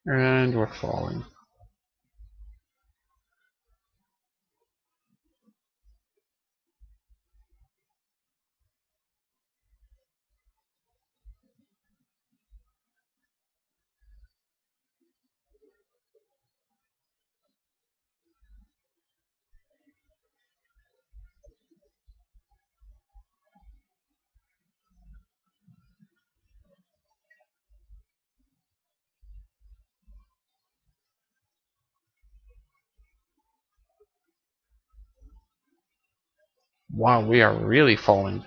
And we're falling. Wow, we are really falling.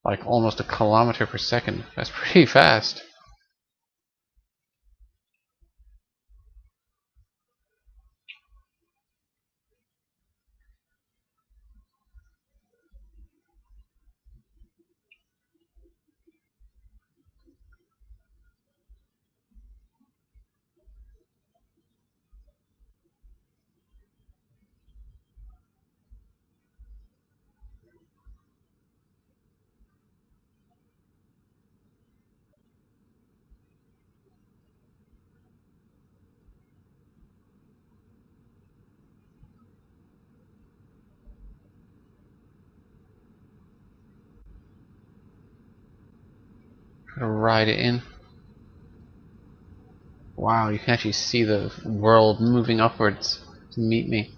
Like almost a kilometer per second. That's pretty fast. Gotta ride it in. Wow, you can actually see the world moving upwards to meet me.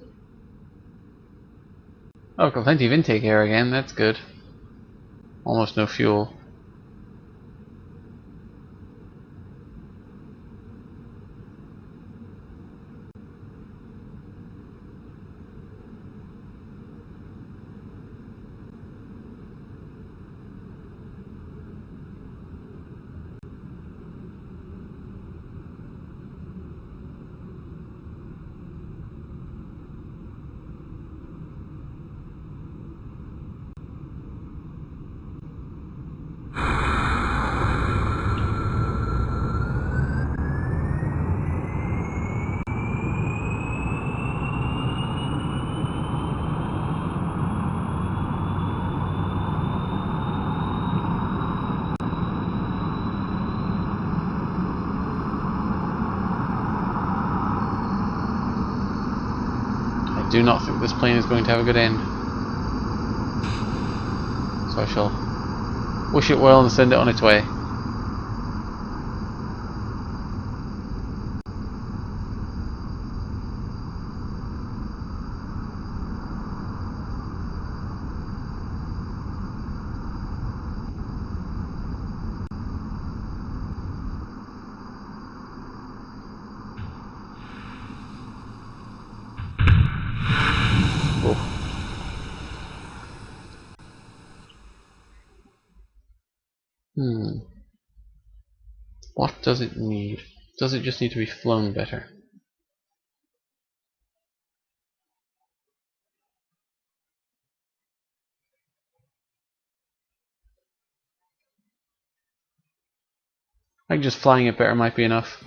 Oh, got plenty of intake air again, that's good. Almost no fuel. I do not think this plane is going to have a good end. So I shall wish it well and send it on its way. What does it need? Does it just need to be flown better? I think just flying it better might be enough.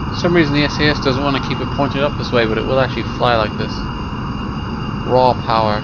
For some reason the SAS doesn't want to keep it pointed up this way, but it will actually fly like this. Raw power.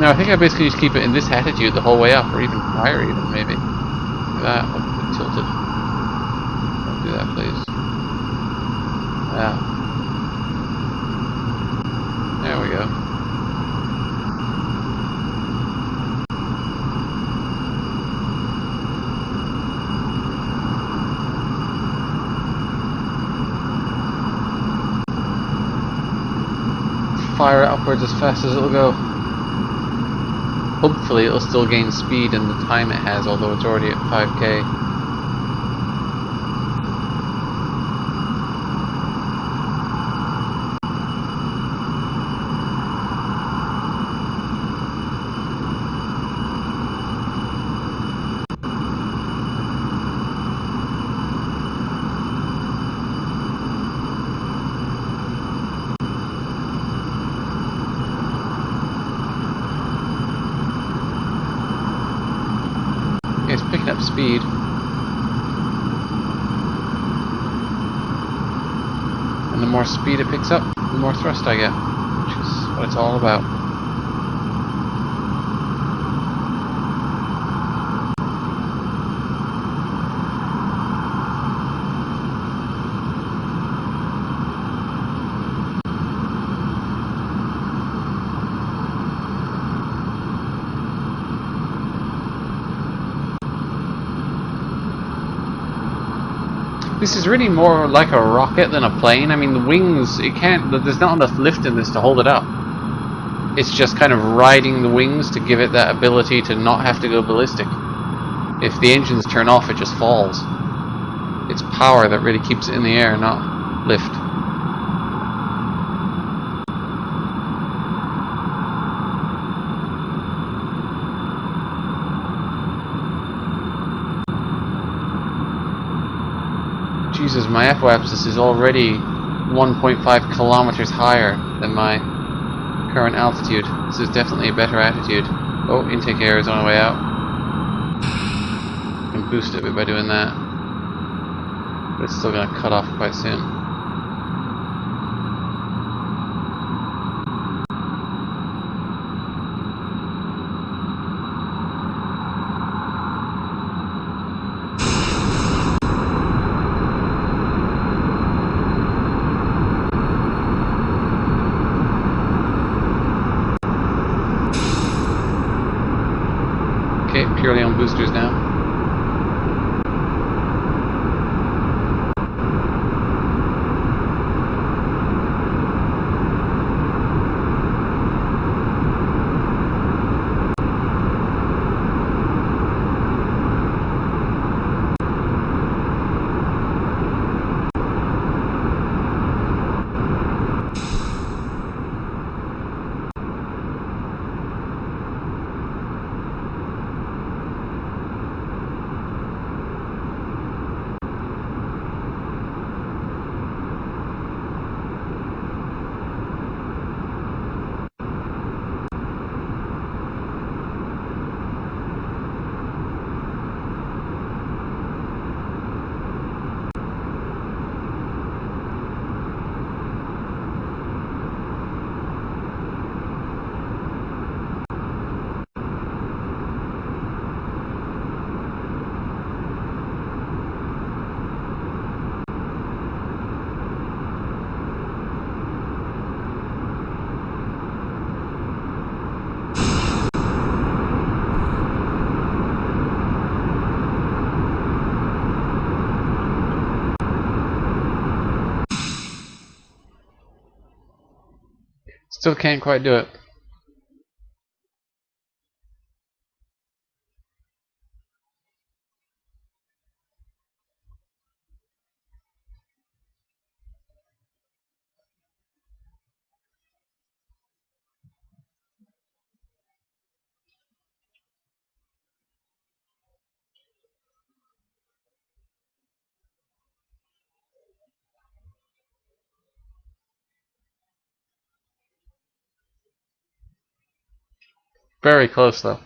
No, I think I basically just keep it in this attitude the whole way up, or even higher even, maybe. Look at that, look a bit tilted. Don't do that, please. Yeah. There we go. Fire it upwards as fast as it'll go. Hopefully it'll still gain speed in the time it has, although it's already at 5k. It's picking up speed. And the more speed it picks up, the more thrust I get, which is what it's all about. This is really more like a rocket than a plane. I mean, the wings, there's not enough lift in this to hold it up. It's just kind of riding the wings to give it that ability to not have to go ballistic. If the engines turn off, it just falls. It's power that really keeps it in the air, not lift. Jesus, my apoapsis is already 1.5 kilometers higher than my current altitude. This is definitely a better attitude. Oh, intake air is on the way out. I can boost it a bit by doing that. But it's still going to cut off quite soon. Okay, purely on boosters now. Still can't quite do it. Very close though.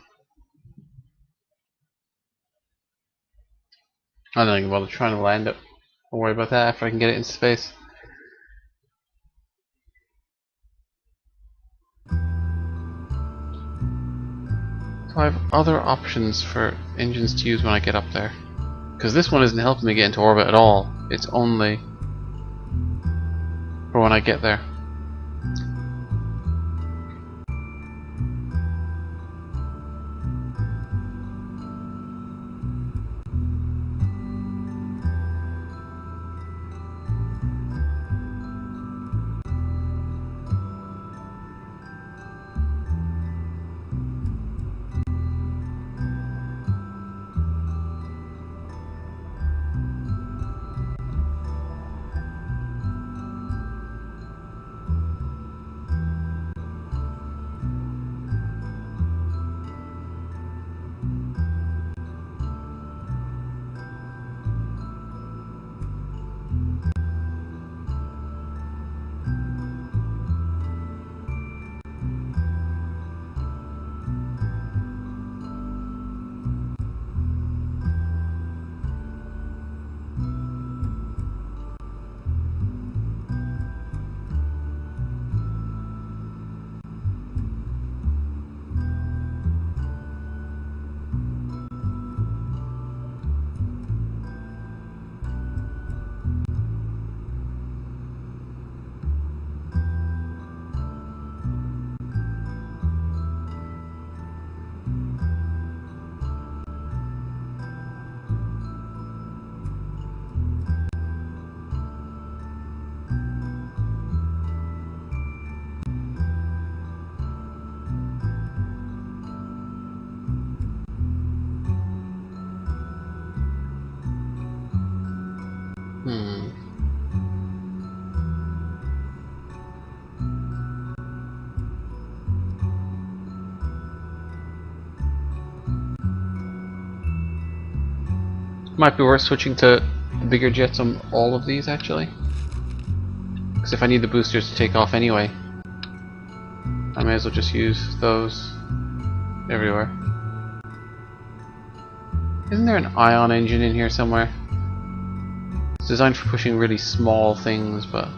I don't even bother trying to land it. I'll worry about that after I can get it into space. Do I have other options for engines to use when I get up there? Because this one isn't helping me get into orbit at all. It's only for when I get there. Might be worth switching to the bigger jets on all of these actually. Because if I need the boosters to take off anyway, I may as well just use those everywhere. Isn't there an ion engine in here somewhere? It's designed for pushing really small things, but...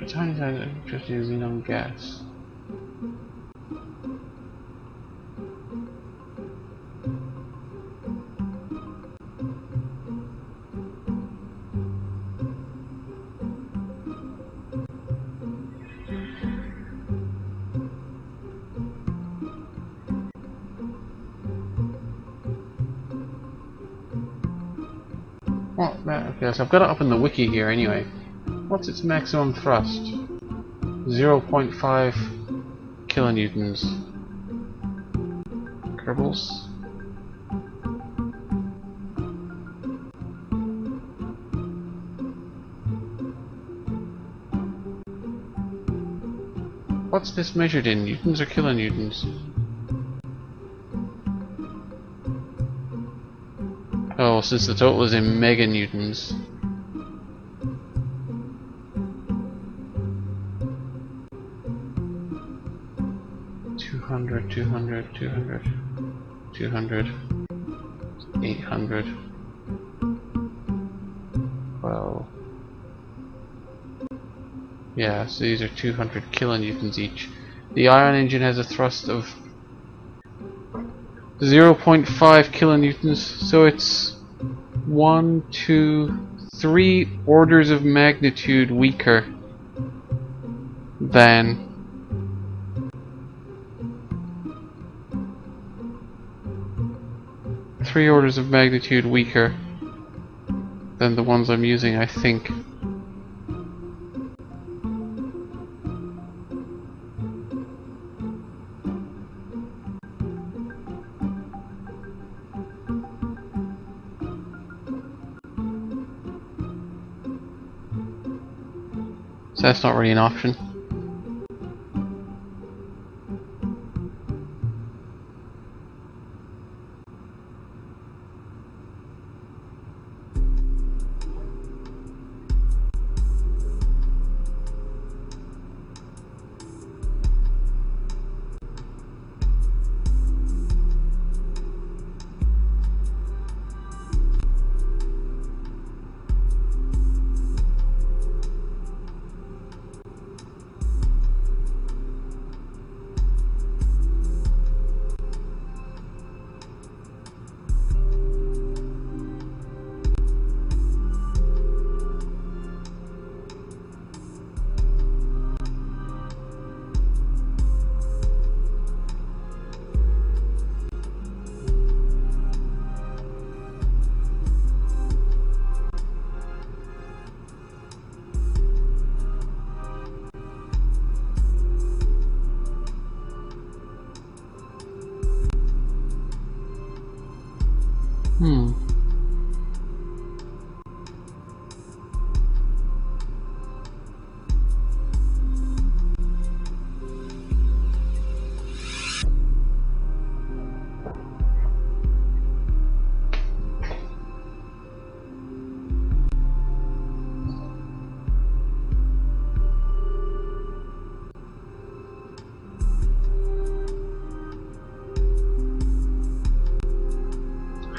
A tiny size of interesting xenon gas. Well, okay, so I've got it up in the wiki here anyway. What's its maximum thrust? 0.5 kilonewtons. Kerbals? What's this measured in? Newtons or kilonewtons? Oh, since the total is in meganewtons. 200, 800, 12. Yeah, so these are 200 kilonewtons each. The ion engine has a thrust of 0.5 kilonewtons, so it's 1, 2, 3 orders of magnitude weaker than the ones I'm using, I think. So that's not really an option.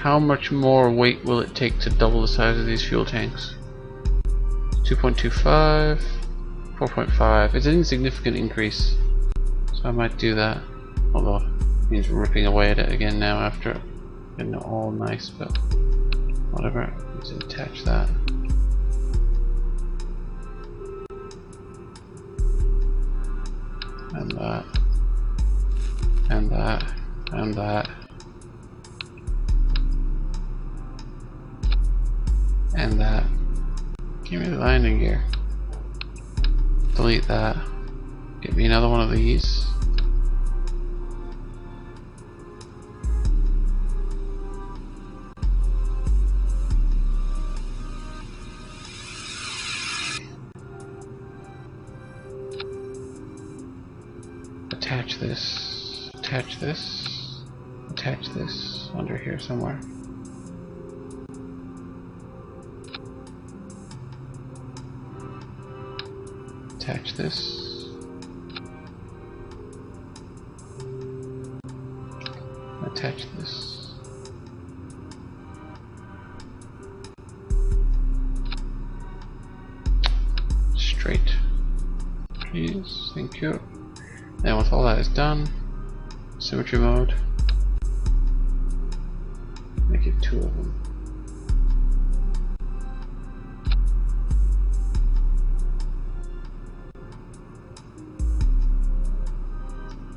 How much more weight will it take to double the size of these fuel tanks? 2.25, 4.5. It's an insignificant increase, so I might do that. Although he's ripping away at it again now after getting it all nice, but whatever. Let's attach that. And that. And that. And that. And that. Give me the landing gear. Delete that. Get me another one of these. Attach this. Attach this. Attach this under here somewhere. Attach this. Attach this. Straight. Please, thank you. And once all that is done, symmetry mode. Make it 2 of them.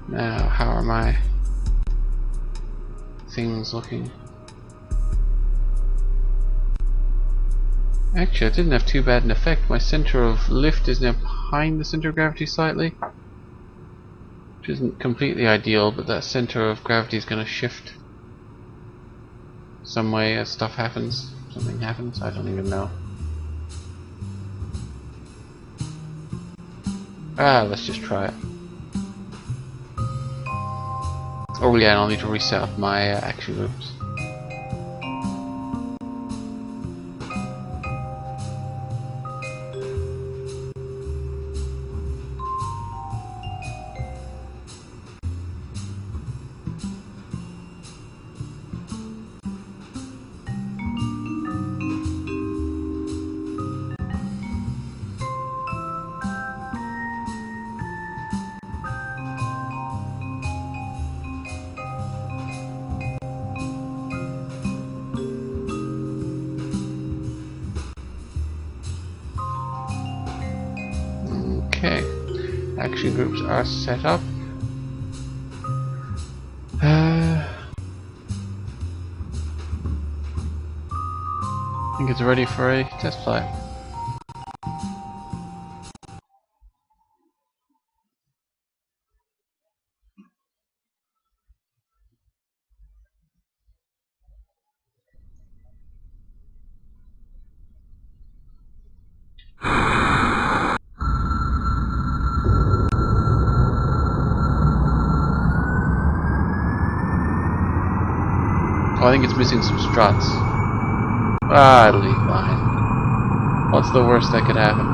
Now, how are my things looking? Actually, I didn't have too bad an effect. My center of lift is now behind the center of gravity slightly, which isn't completely ideal, but that center of gravity is going to shift some way as stuff happens. Something happens, I don't even know. Let's just try it. Oh yeah, and I'll need to reset up my action moves. Okay. Action groups are set up. I think it's ready for a test flight. Oh, I think it's missing some struts. Ah, it'll be fine. What's the worst that could happen?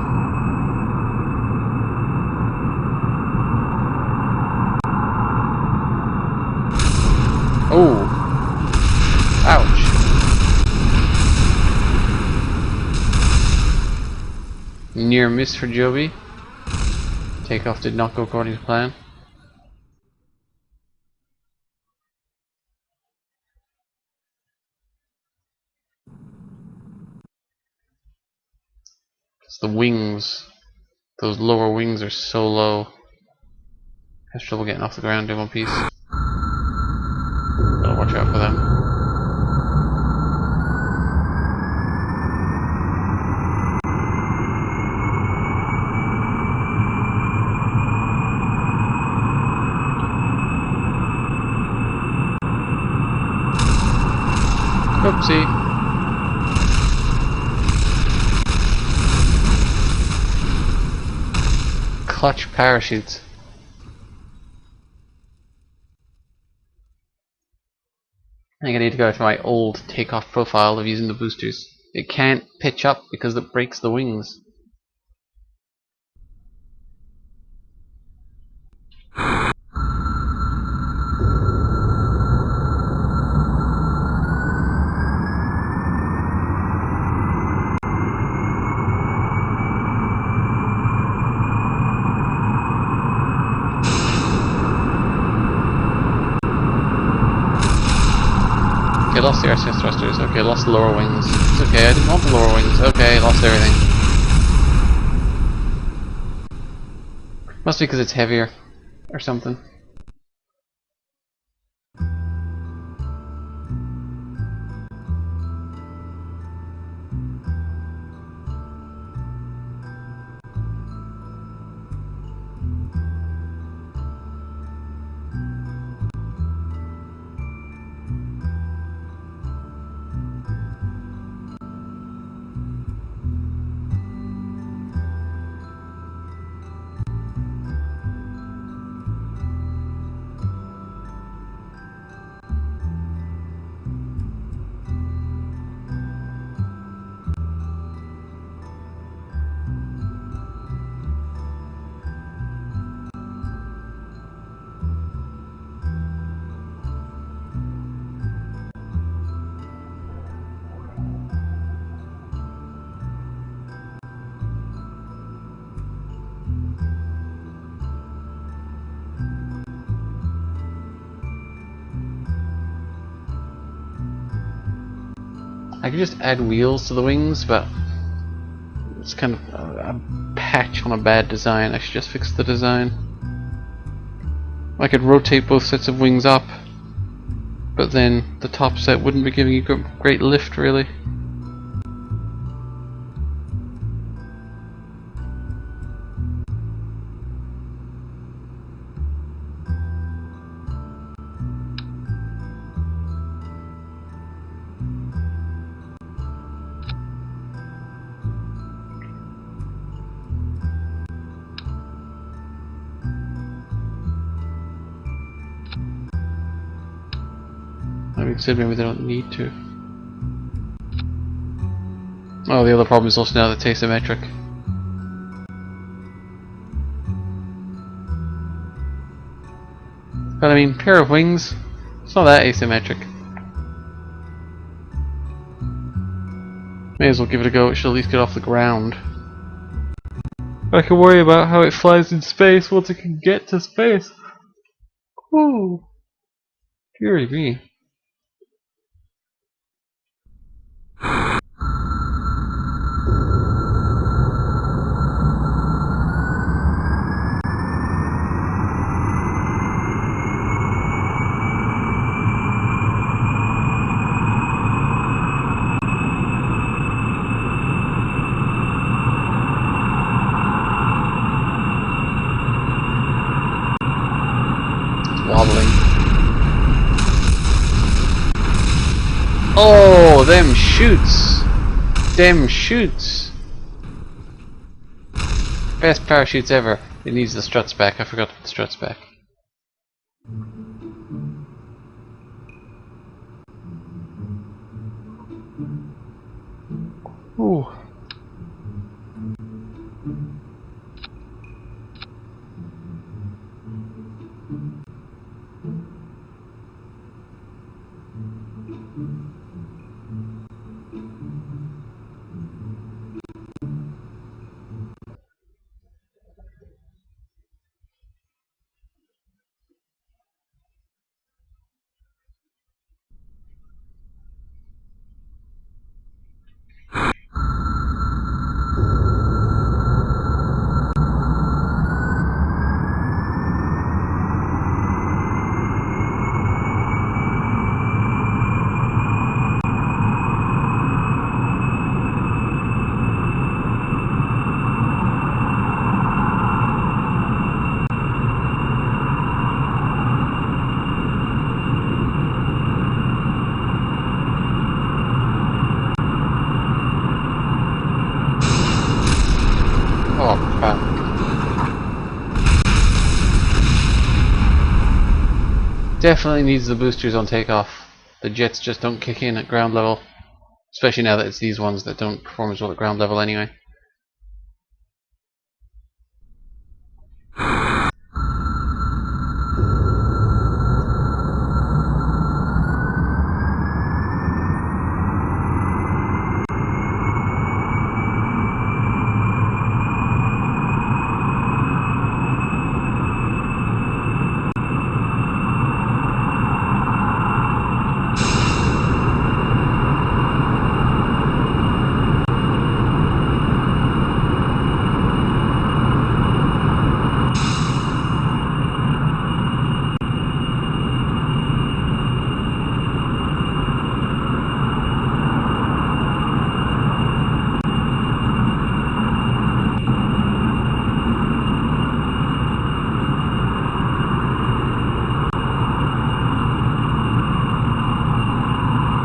Oh! Ouch! Near miss for Joby. Takeoff did not go according to plan. It's the wings. Those lower wings are so low. Has trouble getting off the ground in one piece. Gotta watch out for them. Oopsie. Clutch parachutes. I think I need to go to my old takeoff profile of using the boosters. It can't pitch up because it breaks the wings. Okay, lost the RCS thrusters. Okay, lost the lower wings. It's okay, I didn't want the lower wings. Okay, lost everything. Must be because it's heavier. Or something. I could just add wheels to the wings, but it's kind of a patch on a bad design. I should just fix the design. I could rotate both sets of wings up, but then the top set wouldn't be giving you great lift, really. Maybe they don't need to. Oh, the other problem is also now that it's asymmetric. But I mean, pair of wings, it's not that asymmetric. May as well give it a go, it should at least get off the ground. I can worry about how it flies in space once it can get to space. Ooh. Fury me. Oh, them shoots! Them shoots! Best parachutes ever. It needs the struts back. I forgot to put the struts back. Ooh. Oh, crap. Definitely needs the boosters on takeoff. The jets just don't kick in at ground level. Especially now that it's these ones that don't perform as well at ground level anyway.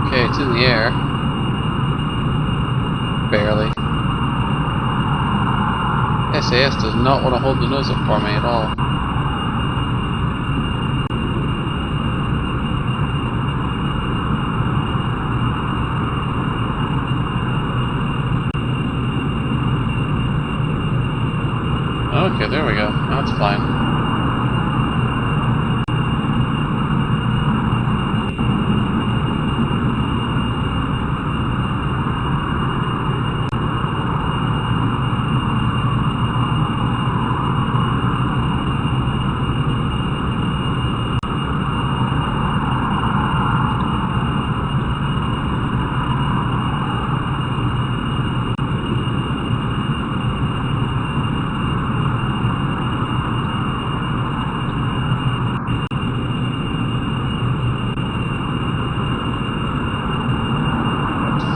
Okay, it's in the air. Barely. SAS does not want to hold the nose up for me at all. Okay, there we go. Now it's fine.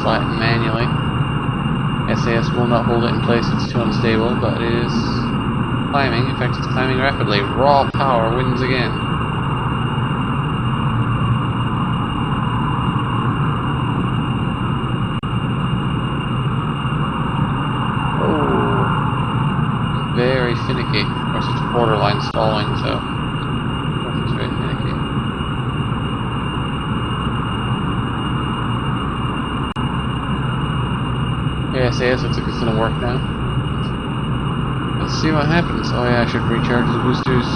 Flatten manually. SAS will not hold it in place, it's too unstable, but it is climbing. In fact, it's climbing rapidly. Raw power wins again. Oh, very finicky. Of course, it's borderline stalling, so it's very finicky. SAS looks like it's gonna work now. Let's see what happens. Oh yeah, I should recharge the boosters.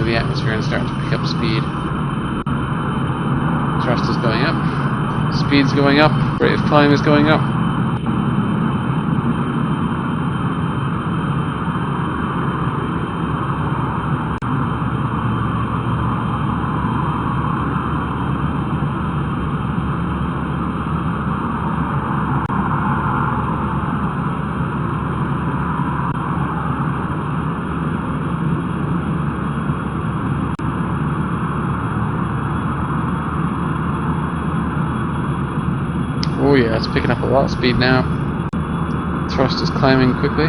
the atmosphere and starting to pick up speed. Thrust is going up. Speed's going up. Rate of climb is going up. Oh yeah, it's picking up a lot of speed now. Thrust is climbing quickly.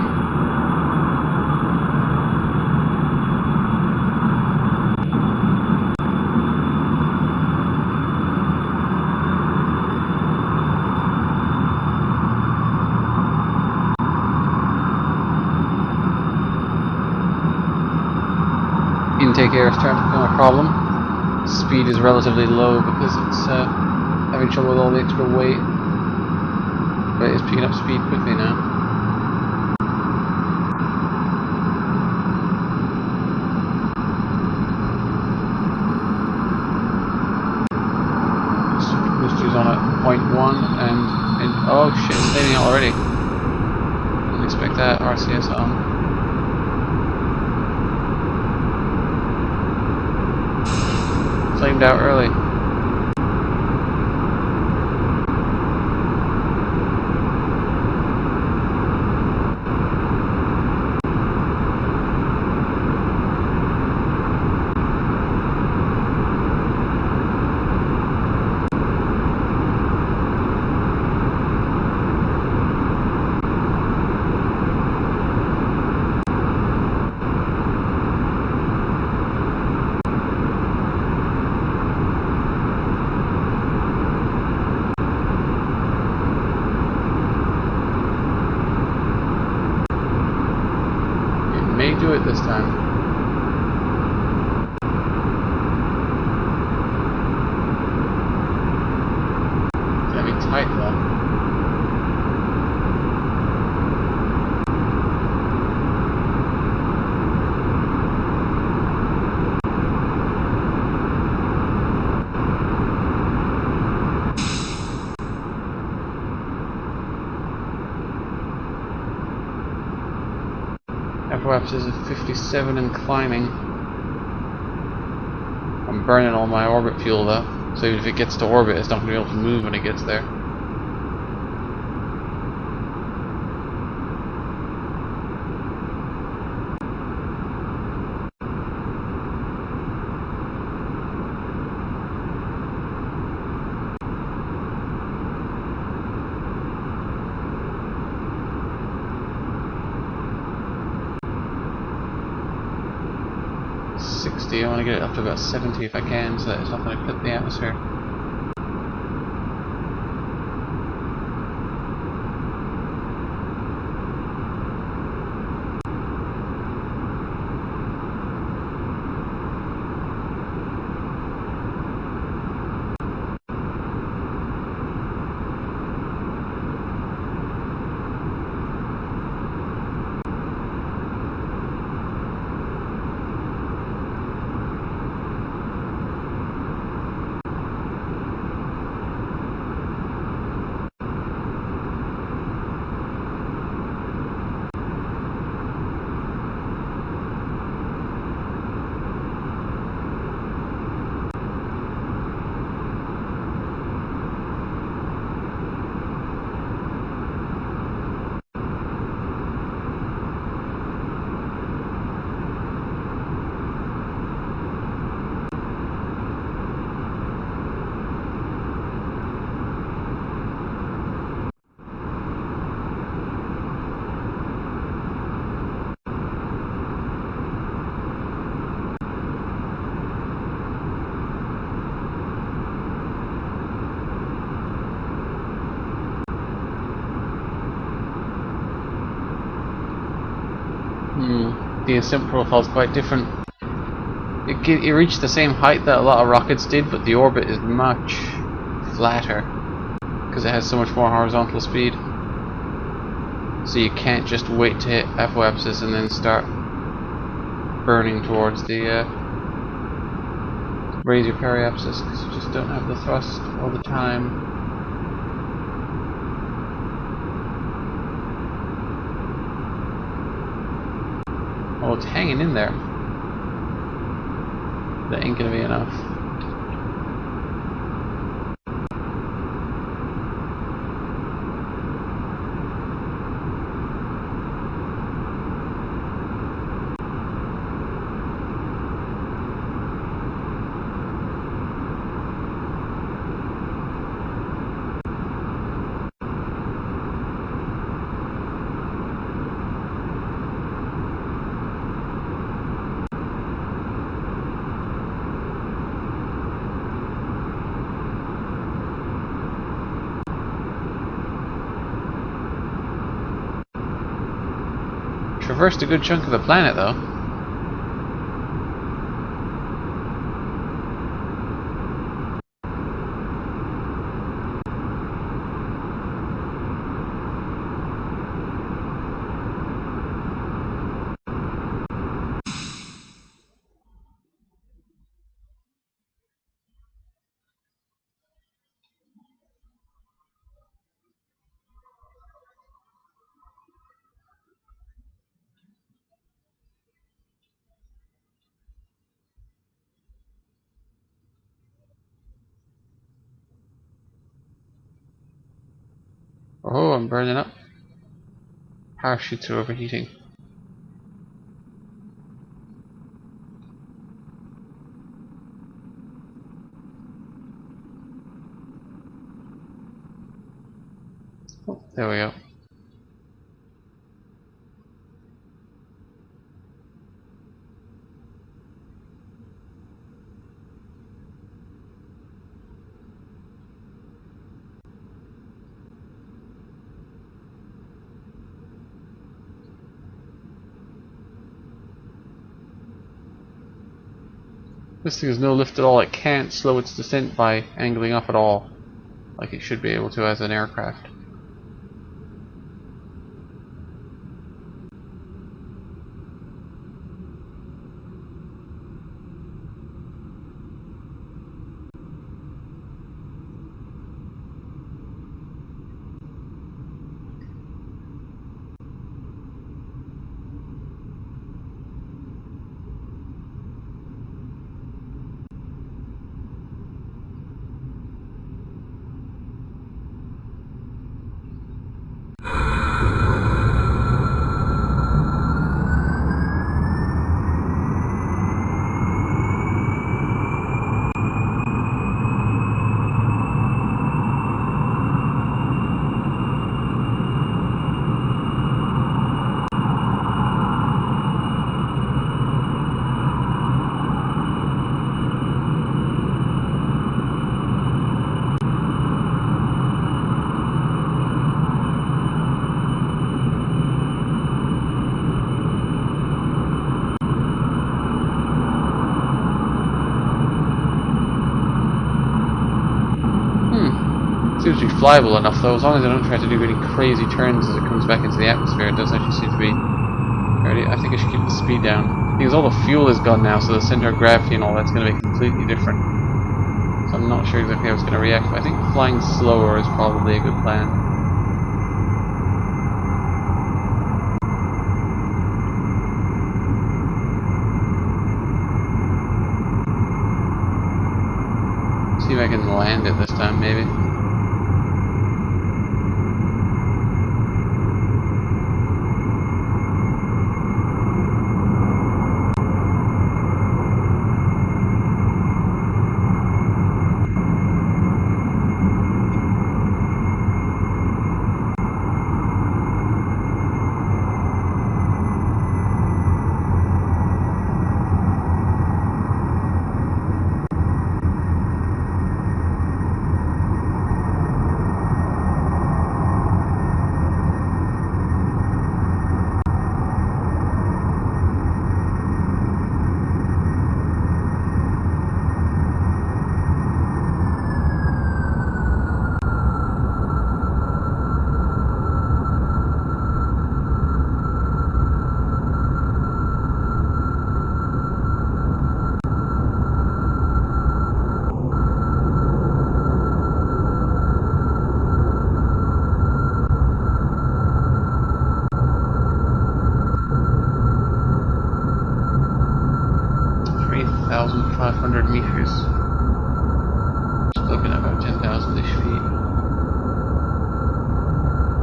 Intake air is starting to become a problem. Speed is relatively low because it's having trouble with all the extra weight. But it's picking up speed quickly now. Booster's on at 0.1 and oh shit, it's leaving it already. Didn't expect that. RCS on. Flamed out early. May do it this time. It's gonna be tight though. FOAPS is at 57 and climbing. I'm burning all my orbit fuel though, so even if it gets to orbit, it's not going to be able to move when it gets there. I want to get it up to about 70 if I can, so that it's not going to clip the atmosphere. The ascent profile is quite different. It reached the same height that a lot of rockets did, but the orbit is much flatter because it has so much more horizontal speed. So you can't just wait to hit apoapsis and then start burning towards the raise your periapsis because you just don't have the thrust all the time. Oh, it's hanging in there. That ain't gonna be enough. Traversed a good chunk of the planet, though. Oh, I'm burning up. Parachutes are overheating. Oh, there we go. This thing has no lift at all. It can't slow its descent by angling up at all, like it should be able to as an aircraft. Seems to be flyable enough though, as long as I don't try to do any crazy turns as it comes back into the atmosphere. It does actually seem to be already. I think I should keep the speed down because all the fuel is gone now, so the center of gravity and all that's going to be completely different. So I'm not sure exactly how it's going to react, but I think flying slower is probably a good plan. See if I can land it this time, maybe. English feet.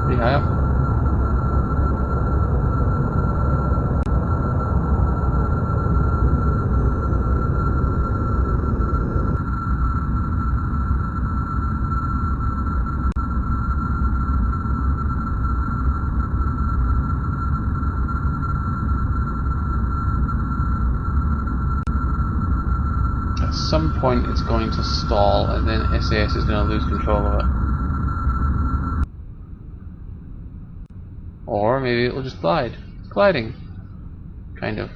Pretty high up. At some point it's going to stall and then SAS is going to lose control of it. Or maybe it will just glide. It's gliding. Kind of.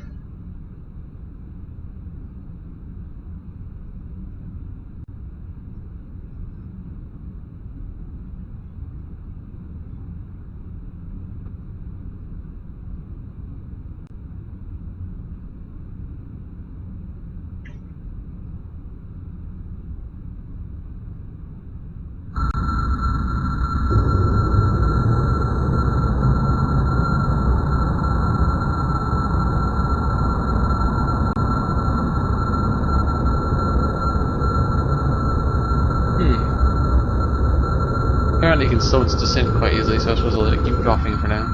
Apparently it can slow its descent quite easily, so I suppose I'll let it keep dropping for now.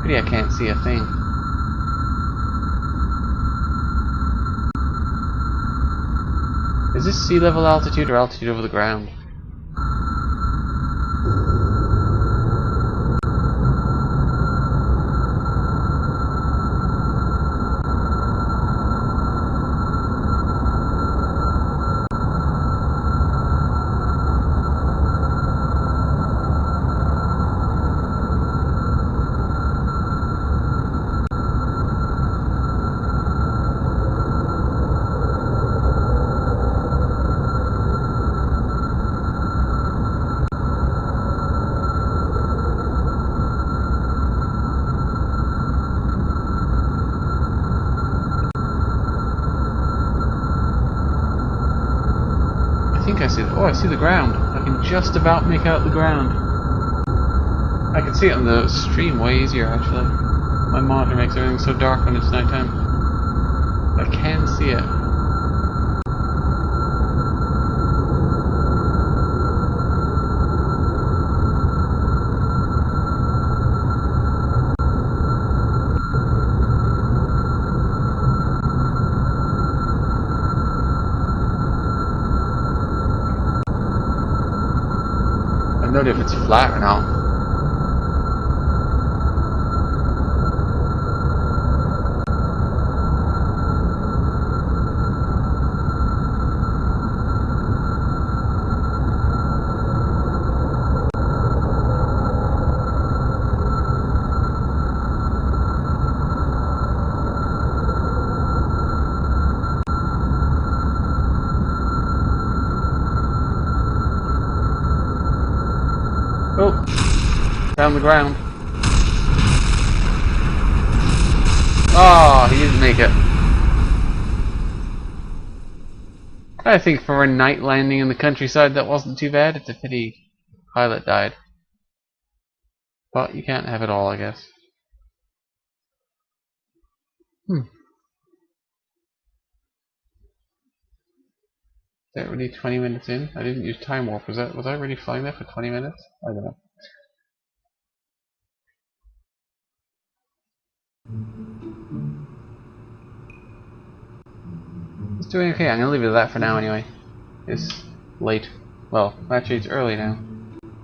Pity I can't see a thing. Is this sea level altitude or altitude over the ground? I see. Oh, I see the ground. I can just about make out the ground. I can see it on the stream way easier, actually. My monitor makes everything so dark when it's nighttime. I can see it. I don't know if it's flat or not. Oh, down the ground. Oh, he didn't make it. I think for a night landing in the countryside that wasn't too bad. It's a pity pilot died. But you can't have it all, I guess. Is that really 20 minutes in? I didn't use time warp. Was I really flying there for 20 minutes? I don't know. It's doing okay. I'm gonna leave it at that for now anyway. It's late. Well, actually it's early now.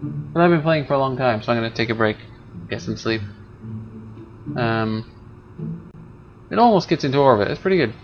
But I've been playing for a long time, so I'm gonna take a break, get some sleep. It almost gets into orbit. It's pretty good.